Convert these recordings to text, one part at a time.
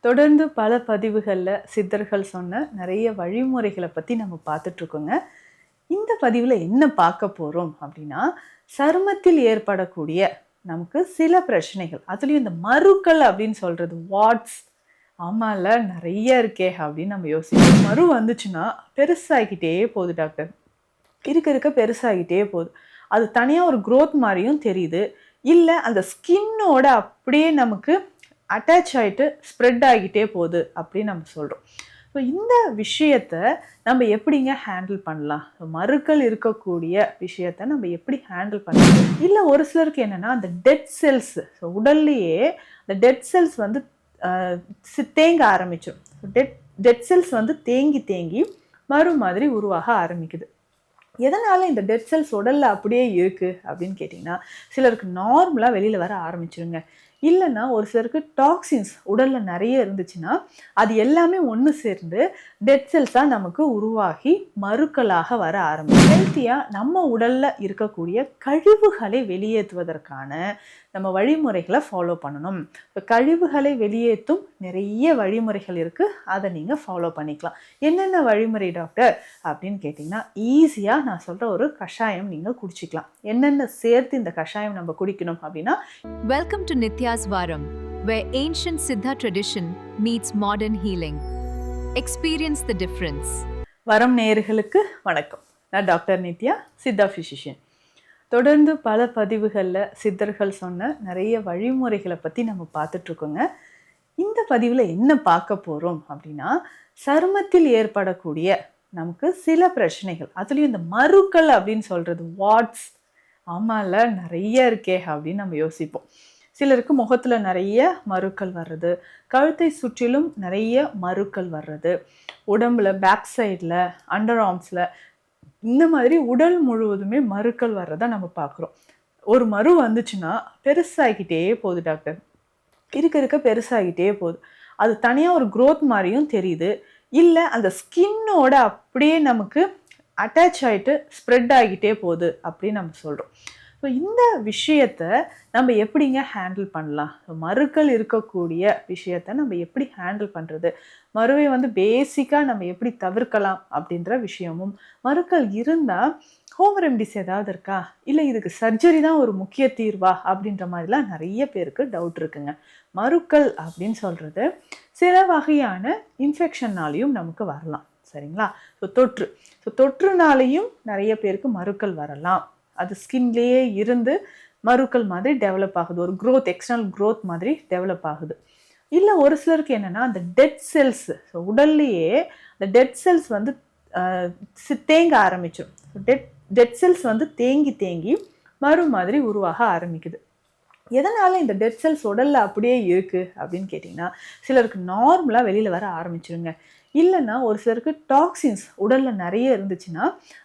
தொடர்ந்து பல பதிவுகள்ல சித்தர்கள் சொன்ன நிறைய வழிமுறைகள பத்தி நம்ம பார்த்துட்ருக்கோங்க. இந்த பதிவுல என்ன பார்க்க போறோம் அப்படின்னா, சருமத்தில் ஏற்படக்கூடிய நமக்கு சில பிரச்சனைகள், அதுலயும் இந்த மருக்கள் அப்படின்னு சொல்றது வாட்ஸ் ஆமால்ல நெறைய இருக்கே அப்படின்னு நம்ம யோசிப்போம். மரு வந்துச்சுன்னா பெருசாகிக்கிட்டே போகுது டாக்டர். இருக்க இருக்க பெருசாகிட்டே போகுது. அது தனியா ஒரு குரோத் மாரியும் தெரியுது. இல்ல அந்த ஸ்கின்னோட அப்படியே நமக்கு அட்டாச் ஆயிட்டு ஸ்ப்ரெட் ஆகிட்டே போகுது அப்படின்னு நம்ம சொல்றோம். ஸோ இந்த விஷயத்த நம்ம எப்படிங்க ஹேண்டில் பண்ணலாம்? மருக்கள் இருக்கக்கூடிய விஷயத்த நம்ம எப்படி ஹேண்டில் பண்ணலாம்? இல்ல ஒரு சிலருக்கு என்னன்னா அந்த டெட் செல்ஸ் உடல்லயே அந்த டெட் செல்ஸ் வந்து தேங்க ஆரம்பிச்சிடும். டெட் செல்ஸ் வந்து தேங்கி தேங்கி மறு மாதிரி உருவாக ஆரம்பிக்குது. எதனால இந்த டெட் செல்ஸ் உடல்ல அப்படியே இருக்கு அப்படின்னு கேட்டிங்கன்னா, சிலருக்கு நார்மலா வெளியில வர ஆரம்பிச்சிருங்க. இல்லன்னா ஒரு சிலருக்கு டாக்ஸின்ஸ் உடல்ல நெறைய இருந்துச்சுன்னா, அது எல்லாமே ஒண்ணு சேர்ந்து டெட் செல்ஸா நமக்கு உருவாகி மருக்களாக வர ஆரம்பிக்கும். ஹெல்த்தியா நம்ம உடல்ல இருக்கக்கூடிய கழிவுகளை வெளியேற்றுவதற்கான நம்ம வழிமுறைகளை ஃபாலோ பண்ணணும். இப்போ கழிவுகளை வெளியேற்றும் நிறைய வழிமுறைகள் இருக்கு. அதை நீங்க ஃபாலோ பண்ணிக்கலாம். என்னென்ன வழிமுறை டாக்டர் அப்படின்னு கேட்டிங்கன்னா, ஈஸியா நான் சொல்ற ஒரு கஷாயம் நீங்க குடிச்சிக்கலாம். என்னென்ன சேர்த்து இந்த கஷாயம் நம்ம குடிக்கணும் அப்படின்னா, Welcome to Nitya's Varam, where ancient Siddha tradition meets modern healing. Experience the difference. வரம் நேயர்களுக்கு வணக்கம். நான் டாக்டர் நித்யா, சித்தா ஃபிசிஷியன். தொடர்ந்து பல பதிவுகளில் சித்தர்கள் சொன்ன நிறைய வழிமுறைகளை பற்றி நம்ம பார்த்துட்ருக்கோங்க. இந்த பதிவில் என்ன பார்க்க போகிறோம் அப்படின்னா, சருமத்தில் ஏற்படக்கூடிய நமக்கு சில பிரச்சனைகள், அதுலேயும் இந்த மருக்கள் அப்படின்னு சொல்கிறது வாட்ஸ் ஆமால்ல நிறைய இருக்கே அப்படின்னு நம்ம யோசிப்போம். சிலருக்கு முகத்தில் நிறைய மருக்கள் வர்றது, கழுத்தை சுற்றிலும் நிறைய மருக்கள் வர்றது, உடம்புல பேக் சைடில் அண்டர் ஆர்ம்ஸில் இந்த மாதிரி உடல் முழுவதுமே மருக்கள் வர்றதை நம்ம பார்க்குறோம். ஒரு மரு வந்துச்சுன்னா பெருசாகிக்கிட்டே போகுது டாக்டர். இருக்க இருக்க பெருசாகிட்டே போகுது. அது தனியாக ஒரு குரோத் மாதிரியும் தெரியுது. இல்லை அந்த ஸ்கின்னோட அப்படியே நமக்கு அட்டாச் ஆகிட்டு ஸ்ப்ரெட் ஆகிட்டே போகுது அப்படின்னு நம்ம சொல்கிறோம். ஸோ இந்த விஷயத்த நம்ம எப்படிங்க ஹேண்டில் பண்ணலாம்? மருக்கள் இருக்கக்கூடிய விஷயத்த நம்ம எப்படி ஹேண்டில் பண்ணுறது? மருவை வந்து பேசிக்காக நம்ம எப்படி தவிர்க்கலாம் அப்படின்ற விஷயமும், மருக்கள் இருந்தால் ஹோம் ரெமடிஸ் ஏதாவது இருக்கா, இல்லை இதுக்கு சர்ஜரி தான் ஒரு முக்கிய தீர்வா அப்படின்ற மாதிரிலாம் நிறைய பேருக்கு டவுட் இருக்குங்க. மருக்கள் அப்படின்னு சொல்கிறது சில வகையான இன்ஃபெக்ஷன்னாலையும் நமக்கு வரலாம், சரிங்களா? ஸோ தொற்றுனாலையும் நிறைய பேருக்கு மருக்கள் வரலாம். அது ஸ்கின்லேயே இருந்து மருக்கள் மாதிரி டெவலப் ஆகுது, ஒரு க்ரோத், எக்ஸ்டர்னல் க்ரோத் மாதிரி டெவலப் ஆகுது. இல்லை ஒரு சிலருக்கு என்னென்னா அந்த டெட் செல்ஸ் உடல்லையே அந்த டெட் செல்ஸ் வந்து தேங்க ஆரம்பிச்சிடும். டெட் செல்ஸ் வந்து தேங்கி தேங்கி மறு மாதிரி உருவாக ஆரம்பிக்குது. எதனால இந்த டெட் செல்ஸ் உடல்ல அப்படியே இருக்கு அப்படின்னு கேட்டிங்கன்னா, சிலருக்கு நார்மலாக வெளியில் வர ஆரம்பிச்சிருங்க. இல்லைன்னா ஒரு சிலருக்கு டாக்ஸின்ஸ் உடல்ல நிறைய இருந்துச்சுன்னா,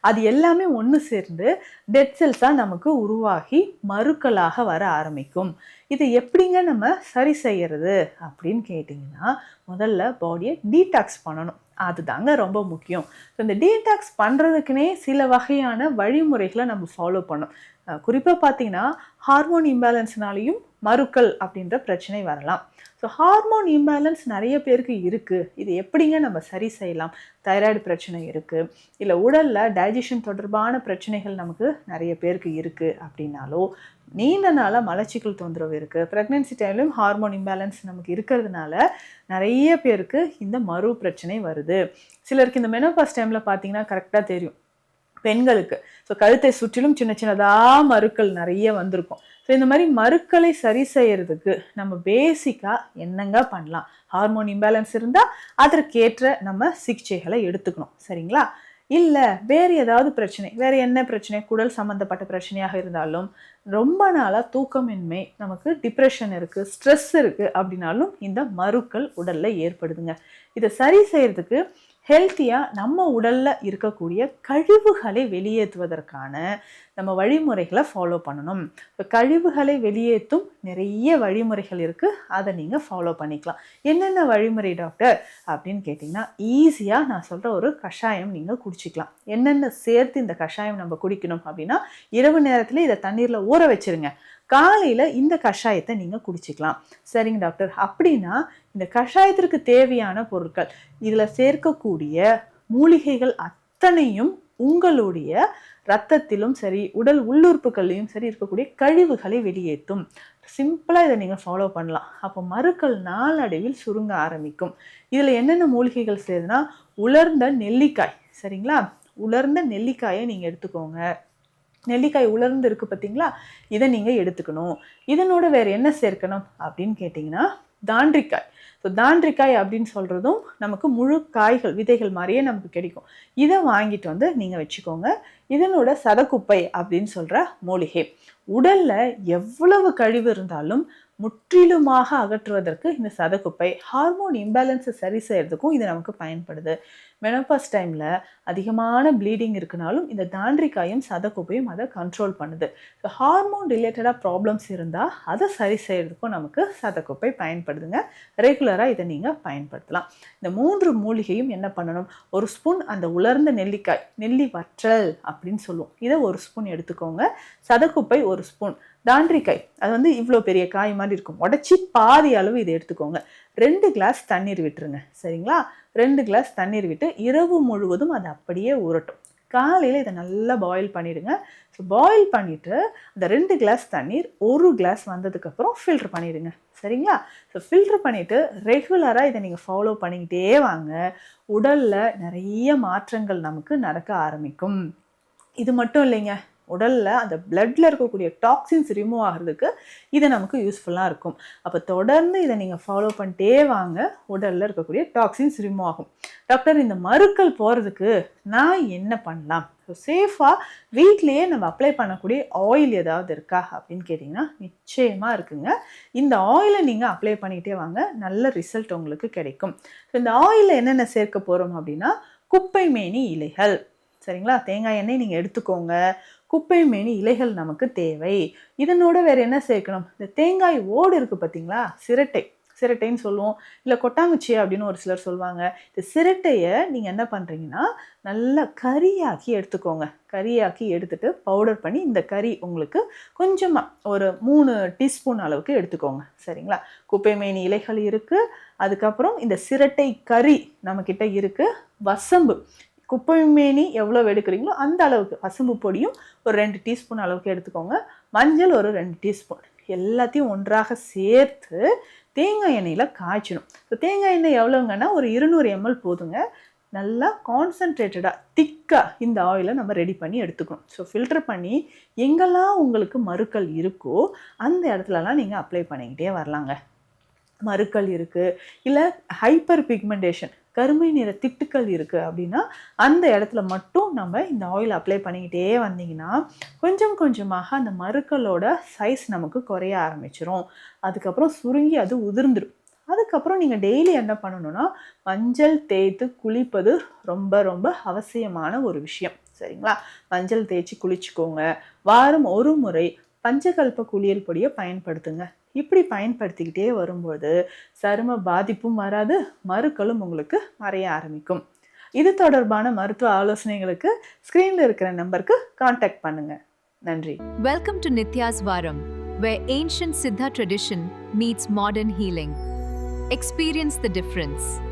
அது எல்லாமே ஒன்று சேர்ந்து டெட் செல்ஸாக நமக்கு உருவாகி மருக்களாக வர ஆரம்பிக்கும். இதை எப்படிங்க நம்ம சரி செய்யறது அப்படின்னு கேட்டிங்கன்னா, முதல்ல பாடியை டீடாக்ஸ் பண்ணணும். அதுதாங்க ரொம்ப முக்கியம். ஸோ இந்த டீடாக்ஸ் பண்ணுறதுக்குனே சில வகையான வழிமுறைகளை நம்ம ஃபாலோ பண்ணணும். குறிப்பாக பார்த்தீங்கன்னா, ஹார்மோன் இம்பேலன்ஸ்னாலையும் மருக்கள் அப்படின்ற பிரச்சனை வரலாம். ஸோ ஹார்மோன் இம்பேலன்ஸ் நிறைய பேருக்கு இருக்குது. இது எப்படிங்க நம்ம சரி செய்யலாம்? தைராய்டு பிரச்சனை இருக்குது, இல்லை உடலில் டைஜஷன் தொடர்பான பிரச்சனைகள் நமக்கு நிறைய பேருக்கு இருக்குது அப்படின்னாலோ, நீண்ட நாளாக மலச்சிக்கல் தொந்தரவு இருக்குது, ப்ரெக்னென்சி டைம்லையும் ஹார்மோன் இம்பேலன்ஸ் நமக்கு இருக்கிறதுனால நிறைய பேருக்கு இந்த மரு பிரச்சனை வருது. சிலருக்கு இந்த மெனோபாஸ் டைமில் பார்த்தீங்கன்னா கரெக்டாக தெரியும் பெண்களுக்கு. ஸோ கழுத்தை சுற்றிலும் சின்ன சின்னதாக மருக்கள் நிறைய வந்திருக்கும். ஸோ இந்த மாதிரி மருக்களை சரி செய்யறதுக்கு நம்ம பேசிக்காக என்னங்க பண்ணலாம்? ஹார்மோன் இம்பேலன்ஸ் இருந்தால் அதற்கேற்ற நம்ம சிகிச்சைகளை எடுத்துக்கணும், சரிங்களா? இல்லை வேறு ஏதாவது பிரச்சனை, வேறு என்ன பிரச்சனை, குடல் சம்மந்தப்பட்ட பிரச்சனையாக இருந்தாலும், ரொம்ப நாளாக தூக்கமின்மை, நமக்கு டிப்ரெஷன் இருக்குது, ஸ்ட்ரெஸ் இருக்குது அப்படின்னாலும் இந்த மருக்கள் உடலில் ஏற்படுதுங்க. இதை சரி செய்யறதுக்கு ஹெல்த்தியாக நம்ம உடலில் இருக்கக்கூடிய கழிவுகளை வெளியேற்றுவதற்கான நம்ம வழிமுறைகளை ஃபாலோ பண்ணணும். இப்போ கழிவுகளை வெளியேற்றும் நிறைய வழிமுறைகள் இருக்குது. அதை நீங்கள் ஃபாலோ பண்ணிக்கலாம். என்னென்ன வழிமுறை டாக்டர் அப்படின்னு கேட்டிங்கன்னா, ஈஸியாக நான் சொல்கிற ஒரு கஷாயம் நீங்கள் குடிச்சிக்கலாம். என்னென்ன சேர்த்து இந்த கஷாயம் நம்ம குடிக்கணும் அப்படின்னா, இரவு நேரத்தில் இதை தண்ணீரில் ஊற வச்சுருங்க. காலையில் இந்த கஷாயத்தை நீங்கள் குடிச்சிக்கலாம். சரிங்க டாக்டர், அப்படின்னா இந்த கஷாயத்திற்கு தேவையான பொருட்கள், இதில் சேர்க்கக்கூடிய மூலிகைகள் அத்தனையும் உங்களுடைய ரத்தத்திலும் சரி உடல் உள்ளுறுப்புகள்லையும் சரி இருக்கக்கூடிய கழிவுகளை வெளியேற்றும். சிம்பிளாக இதை நீங்கள் ஃபாலோ பண்ணலாம். அப்போ மருக்கள் நாளடைவில் சுருங்க ஆரம்பிக்கும். இதில் என்னென்ன மூலிகைகள் சேருதுன்னா, உலர்ந்த நெல்லிக்காய். சரிங்களா, உலர்ந்த நெல்லிக்காயை நீங்கள் எடுத்துக்கோங்க. நெல்லிக்காய் உலர்ந்து இருக்கு பார்த்தீங்களா, இதை நீங்கள் எடுத்துக்கணும். இதனோட வேறு என்ன சேர்க்கணும் அப்படின்னு கேட்டிங்கன்னா, தாண்டிக்காய். ஸோ தாண்டிக்காய் அப்படின்னு சொல்கிறதும் நமக்கு முழு காய்கள் விதைகள் மாதிரியே நமக்கு கிடைக்கும். இதை வாங்கிட்டு வந்து நீங்கள் வச்சுக்கோங்க. இதனோட சதக்குப்பை அப்படின்னு சொல்கிற மூலிகை உடலில் எவ்வளவு கழிவு இருந்தாலும் முற்றிலுமாக அகற்றுவதற்கு இந்த சதக்குப்பை, ஹார்மோன் இம்பேலன்ஸை சரி செய்யறதுக்கும் இது நமக்கு பயன்படுது. மெனோபாஸ் டைமில் அதிகமான ப்ளீடிங் இருக்குனாலும் இந்த தாண்டிக்காயும் சதக்குப்பையும் அதை கண்ட்ரோல் பண்ணுது. ஸோ ஹார்மோன் ரிலேட்டடாக ப்ராப்ளம்ஸ் இருந்தால் அதை சரி செய்யறதுக்கும் நமக்கு சதக்குப்பை பயன்படுதுங்க. ரெகுலராக இதை நீங்கள் பயன்படுத்தலாம். இந்த 3 மூலிகையும் என்ன பண்ணணும், ஒரு ஸ்பூன் அந்த உலர்ந்த நெல்லிக்காய், நெல்லி வற்றல் அப்படின்னு சொல்லுவோம், இதை 1 ஸ்பூன் எடுத்துக்கோங்க. சதக்குப்பை 1 ஸ்பூன், தாண்டிக்காய் அது வந்து இவ்வளோ பெரிய காய் மாதிரி இருக்கும், உடச்சி பாதி அளவு இதை எடுத்துக்கோங்க. 2 கிளாஸ் தண்ணீர் விட்டுருங்க. சரிங்களா, 2 கிளாஸ் தண்ணீர் விட்டு இரவு முழுவதும் அது அப்படியே ஊறட்டும். காலையில் இதை நல்லா பாயில் பண்ணிவிடுங்க. ஸோ பாயில் பண்ணிவிட்டு அந்த 2 கிளாஸ் தண்ணீர் 1 கிளாஸ் வந்ததுக்கப்புறம் ஃபில்ட்ரு பண்ணிவிடுங்க. சரிங்களா, ஸோ ஃபில்ட்ரு பண்ணிவிட்டு ரெகுலராக இதை நீங்கள் ஃபாலோ பண்ணிக்கிட்டே வாங்க. உடலில் நிறைய மாற்றங்கள் நமக்கு நடக்க ஆரம்பிக்கும். இது மட்டும் இல்லைங்க, உடலில் அந்த பிளட்டில் இருக்கக்கூடிய டாக்ஸின்ஸ் ரிமூவ் ஆகிறதுக்கு இது நமக்கு யூஸ்ஃபுல்லாக இருக்கும். அப்போ தொடர்ந்து இதை நீங்கள் ஃபாலோ பண்ணிட்டே வாங்க, உடலில் இருக்கக்கூடிய டாக்ஸின்ஸ் ரிமூவ் ஆகும். டாக்டர், இந்த மருக்கள் போகிறதுக்கு நான் என்ன பண்ணலாம்? ஸோ சேஃபாக வீட்லேயே நம்ம அப்ளை பண்ணக்கூடிய ஆயில் ஏதாவது இருக்கா அப்படின்னு கேட்டிங்கன்னா நிச்சயமாக இருக்குங்க. இந்த ஆயிலை நீங்கள் அப்ளை பண்ணிகிட்டே வாங்க, நல்ல ரிசல்ட் உங்களுக்கு கிடைக்கும். ஸோ இந்த ஆயிலில் என்னென்ன சேர்க்க போகிறோம் அப்படின்னா, குப்பை மேனி இலைகள். சரிங்களா, தேங்காய் எண்ணெய் நீங்கள் எடுத்துக்கோங்க. குப்பை மேனி இலைகள் நமக்கு தேவை. இதனோட வேறு என்ன சேர்க்கணும், இந்த தேங்காய் ஓடு இருக்குது பார்த்தீங்களா, சிரட்டைன்னு சொல்லுவோம், இல்லை கொட்டாங்குச்சி அப்படின்னு ஒரு சிலர் சொல்லுவாங்க. இந்த சிரட்டையை நீங்கள் என்ன பண்ணுறீங்கன்னா நல்லா கறியாக்கி எடுத்துக்கோங்க. கறியாக்கி எடுத்துகிட்டு பவுடர் பண்ணி இந்த கறி உங்களுக்கு கொஞ்சமாக ஒரு 3 டீஸ்பூன் அளவுக்கு எடுத்துக்கோங்க. சரிங்களா, குப்பை மேனி இலைகள் இருக்குது, அதுக்கப்புறம் இந்த சிரட்டை கறி நம்மக்கிட்ட இருக்குது, வசம்பு, குப்பை மேனி எவ்வளோ எடுக்கிறீங்களோ அந்த அளவுக்கு வசம்பு பொடியும் ஒரு 2 டீஸ்பூன் அளவுக்கு எடுத்துக்கோங்க. மஞ்சள் ஒரு 2 டீஸ்பூன், எல்லாத்தையும் ஒன்றாக சேர்த்து தேங்காய் எண்ணெயில் காய்ச்சணும். ஸோ தேங்காய் எண்ணெய் எவ்வளோங்கன்னா ஒரு 200 ml போதுங்க. நல்லா கான்சன்ட்ரேட்டடாக திக்காக இந்த ஆயிலை நம்ம ரெடி பண்ணி எடுத்துக்கணும். ஸோ ஃபில்டர் பண்ணி எங்கெல்லாம் உங்களுக்கு மருக்கள் இருக்கோ அந்த இடத்துலலாம் நீங்கள் அப்ளை பண்ணிக்கிட்டே வரலாங்க. மருக்கள் இருக்குது, இல்லை ஹைப்பர் பிக்மெண்டேஷன் கருமை நிற திட்டுக்கள் இருக்குது அப்படின்னா அந்த இடத்துல மட்டும் நம்ம இந்த ஆயில் அப்ளை பண்ணிக்கிட்டே வந்தீங்கன்னா கொஞ்சம் கொஞ்சமாக அந்த மருக்களோட சைஸ் நமக்கு குறைய ஆரம்பிச்சிரும். அதுக்கப்புறம் சுருங்கி அது உதிர்ந்துடும். அதுக்கப்புறம் நீங்கள் டெய்லி என்ன பண்ணணும்னா மஞ்சள் தேய்த்து குளிப்பது ரொம்ப ரொம்ப அவசியமான ஒரு விஷயம். சரிங்களா, மஞ்சள் தேய்ச்சி குளிச்சுக்கோங்க. வாரம் 1 முறை பஞ்சகல்ப குளியல் பொடியை பயன்படுத்துங்க. இப்படி பயன்படுத்திக்கிட்டே வரும்போது சரும பாதிப்பும் வராது, மருக்களும் உங்களுக்கு மறைய ஆரம்பிக்கும். இது தொடர்பான மருத்துவ ஆலோசனைகளுக்கு ஸ்க்ரீனில் இருக்கிற நம்பருக்கு கான்டாக்ட் பண்ணுங்க. நன்றி. Welcome to Nitya's Varam, where ancient Siddha tradition meets modern healing. Experience the difference.